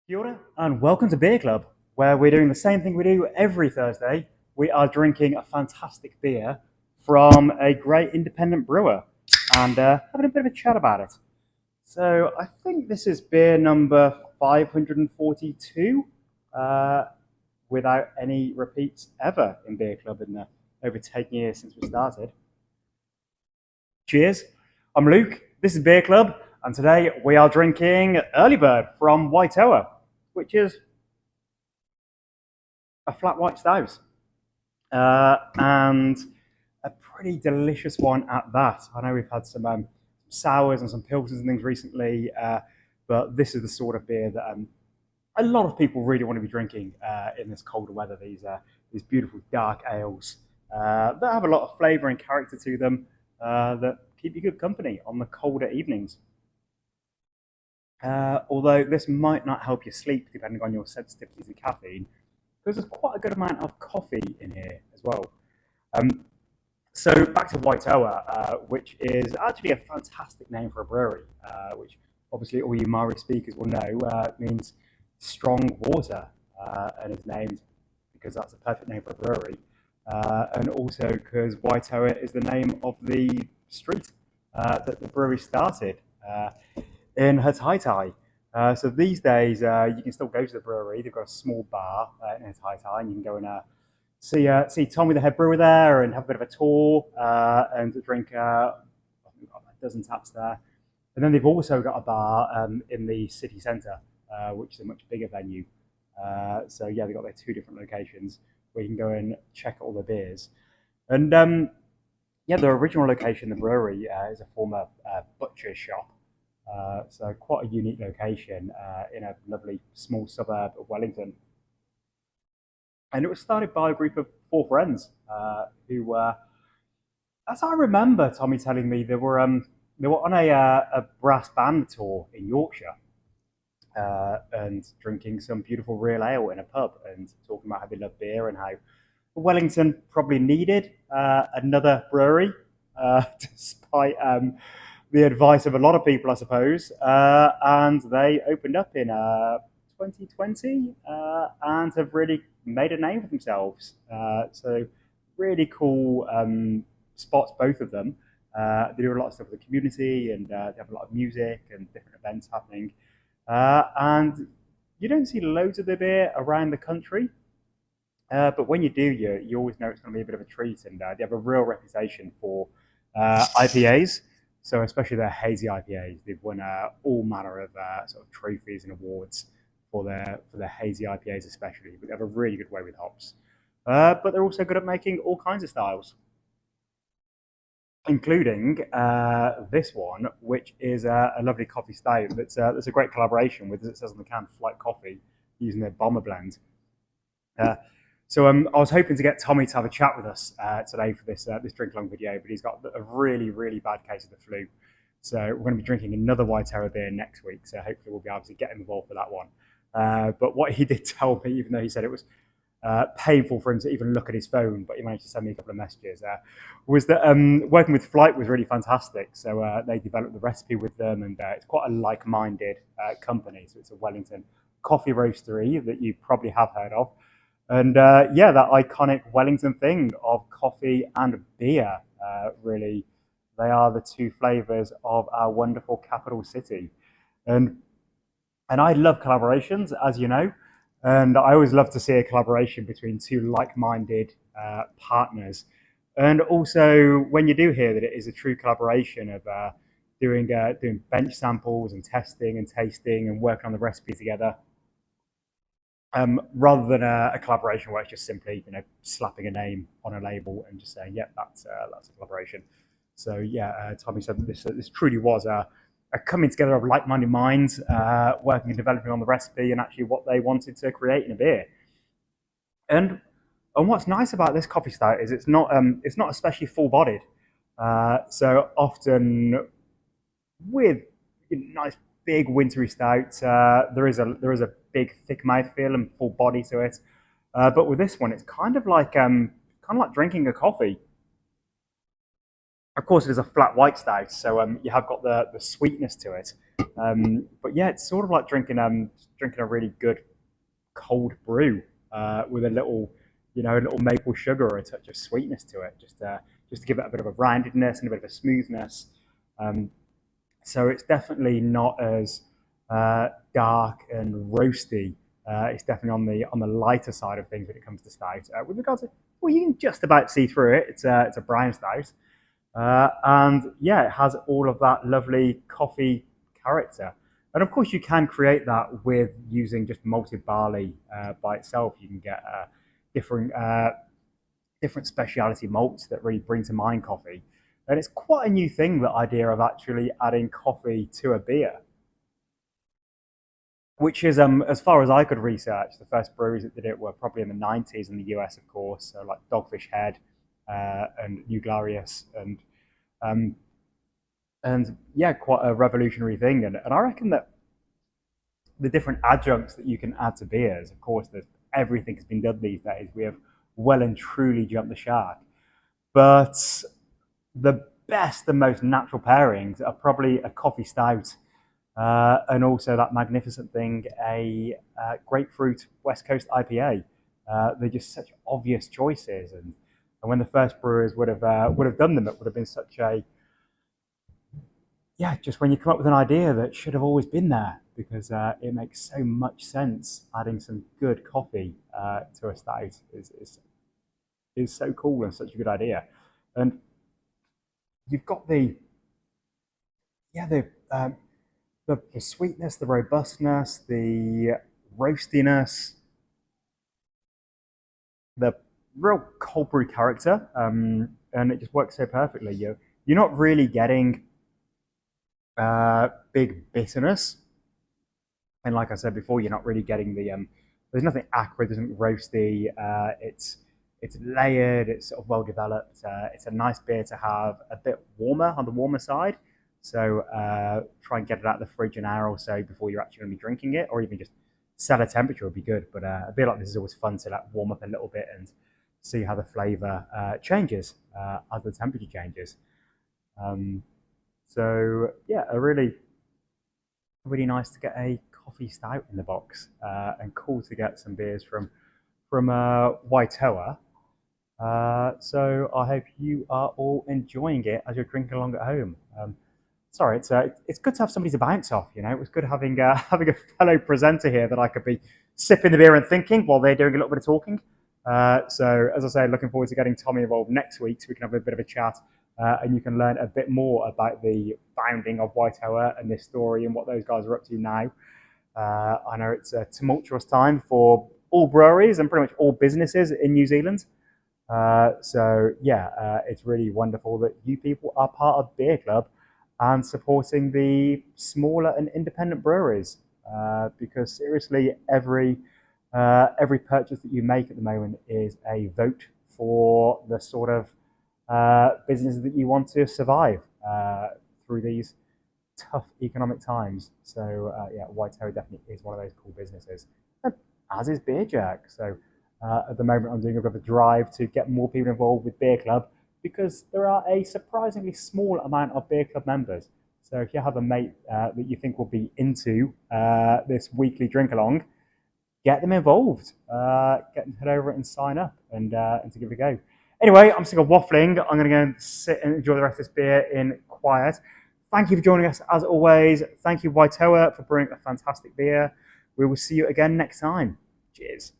Kia ora, and welcome to Beer Club, where we're doing the same thing we do every Thursday. We are drinking a fantastic beer from a great independent brewer and having a bit of a chat about it. So I think this is beer number 542, without any repeats ever in Beer Club in the over 10 years since we started. Cheers. I'm Luke, this is Beer Club, and today we are drinking Earlybird from Waitoa, which is a flat white stout. And a pretty delicious one at that. I know we've had some sours and some pilsners and things recently, but this is the sort of beer that a lot of people really want to be drinking in this colder weather. These beautiful dark ales that have a lot of flavour and character to them that keep you good company on the colder evenings. Although this might not help you sleep depending on your sensitivities to caffeine, because there's quite a good amount of coffee in here as well. So back to Waitoa, which is actually a fantastic name for a brewery, which obviously all you Maori speakers will know means strong water, and is named because that's a perfect name for a brewery, and also because Waitoa is the name of the street that the brewery started in Hātaitai. So these days, you can still go to the brewery. They've got a small bar in Hātaitai, and you can go and see Tommy, the head brewer, there, and have a bit of a tour and drink. I think we've got a dozen taps there. And then they've also got a bar in the city centre, which is a much bigger venue. So yeah, they've got their two different locations where you can go and check out all the beers. And yeah, their original location, the brewery, is a former butcher shop. So quite a unique location in a lovely small suburb of Wellington. And it was started by a group of four friends who were, as I remember, Tommy telling me, they were on a brass band tour in Yorkshire and drinking some beautiful real ale in a pub and talking about how they love beer and how Wellington probably needed another brewery, despite the advice of a lot of people, I suppose. And they opened up in 2020 and have really made a name for themselves. So really cool spots, both of them. They do a lot of stuff with the community, and they have a lot of music and different events happening. And you don't see loads of their beer around the country, but when you do, you always know it's going to be a bit of a treat. And they have a real reputation for IPAs. So especially their Hazy IPAs, they've won all manner of sort of trophies and awards for their Hazy IPAs especially. But they have a really good way with hops. But they're also good at making all kinds of styles, including this one, which is a lovely coffee stout. That's a great collaboration with, as it says on the can, Flight Coffee, using their bomber blend. So I was hoping to get Tommy to have a chat with us today for this drink along video, but he's got a really, really bad case of the flu. So we're going to be drinking another Waitoa beer next week. So hopefully we'll be able to get him involved for that one. But what he did tell me, even though he said it was painful for him to even look at his phone, but he managed to send me a couple of messages, was that working with Flight was really fantastic. So they developed the recipe with them, and it's quite a like-minded company. So it's a Wellington coffee roastery that you probably have heard of. And yeah, that iconic Wellington thing of coffee and beer, really, they are the two flavours of our wonderful capital city. And I love collaborations, as you know, and I always love to see a collaboration between two like-minded partners. And also, when you do hear that it is a true collaboration of doing bench samples and testing and tasting and working on the recipe together, rather than a collaboration where it's just simply slapping a name on a label and just saying, "Yep, that's a collaboration." So yeah, Tommy said that this truly was a coming together of like-minded minds, working and developing on the recipe and actually what they wanted to create in a beer. And what's nice about this coffee stout is it's not especially full-bodied. So often with nice big wintry stouts, there is a big thick mouthfeel and full body to it. But with this one, it's kind of like drinking a coffee. Of course, it is a flat white stout, so you have got the sweetness to it, But yeah, it's sort of like drinking a really good cold brew with a little, a little maple sugar or a touch of sweetness to it, just to give it a bit of a roundedness and a bit of a smoothness. Um, so it's definitely not as dark and roasty. It's definitely on the lighter side of things when it comes to stout. With regards to, well, you can just about see through it. It's a brown stout, and yeah, it has all of that lovely coffee character. And of course, you can create that with using just malted barley by itself. You can get different different specialty malts that really bring to mind coffee. And it's quite a new thing, the idea of actually adding coffee to a beer, which is, as far as I could research, the first breweries that did it were probably in the 90s in the US, of course, so like Dogfish Head and New Glarious, um, and yeah, quite a revolutionary thing. And I reckon that the different adjuncts that you can add to beers, of course, there's, everything has been done these days. We have well and truly jumped the shark. But the best and most natural pairings are probably a coffee stout and also that magnificent thing, a grapefruit West Coast IPA. They're just such obvious choices, and when the first brewers would have done them, it would have been such a, yeah, just when you come up with an idea that should have always been there, because it makes so much sense. Adding some good coffee to a stout is so cool and such a good idea. And you've got yeah the sweetness, the robustness, the roastiness, the real cold brew character, and it just works so perfectly. You're not really getting big bitterness, and like I said before, you're not really getting the there's nothing acrid, there's nothing roasty. It's layered, it's sort of well developed. It's a nice beer to have a bit warmer, on the warmer side. So try and get it out of the fridge an hour or so before you're actually going to be drinking it, or even just set a temperature would be good. But a beer like this is always fun to like warm up a little bit and see how the flavour changes as the temperature changes. Um, so yeah, really nice to get a coffee stout in the box, and cool to get some beers from Waitoa. So I hope you are all enjoying it as you're drinking along at home. Sorry, it's good to have somebody to bounce off. It was good having having a fellow presenter here that I could be sipping the beer and thinking while they're doing a little bit of talking. So as I say, looking forward to getting Tommy involved next week so we can have a bit of a chat, and you can learn a bit more about the founding of Waitoa and this story and what those guys are up to now. I know it's a tumultuous time for all breweries and pretty much all businesses in New Zealand. So yeah, it's really wonderful that you people are part of Beer Club and supporting the smaller and independent breweries. Because seriously, every purchase that you make at the moment is a vote for the sort of businesses that you want to survive through these tough economic times. So yeah, Waitoa definitely is one of those cool businesses, as is Beer Jerk. So at the moment, I'm doing a bit of a drive to get more people involved with Beer Club because there are a surprisingly small amount of Beer Club members. So if you have a mate that you think will be into this weekly drink along, get them involved. Get them to head over and sign up and to give it a go. Anyway, I'm sick of waffling. I'm going to go and sit and enjoy the rest of this beer in quiet. Thank you for joining us as always. Thank you, Waitoa, for brewing a fantastic beer. We will see you again next time. Cheers.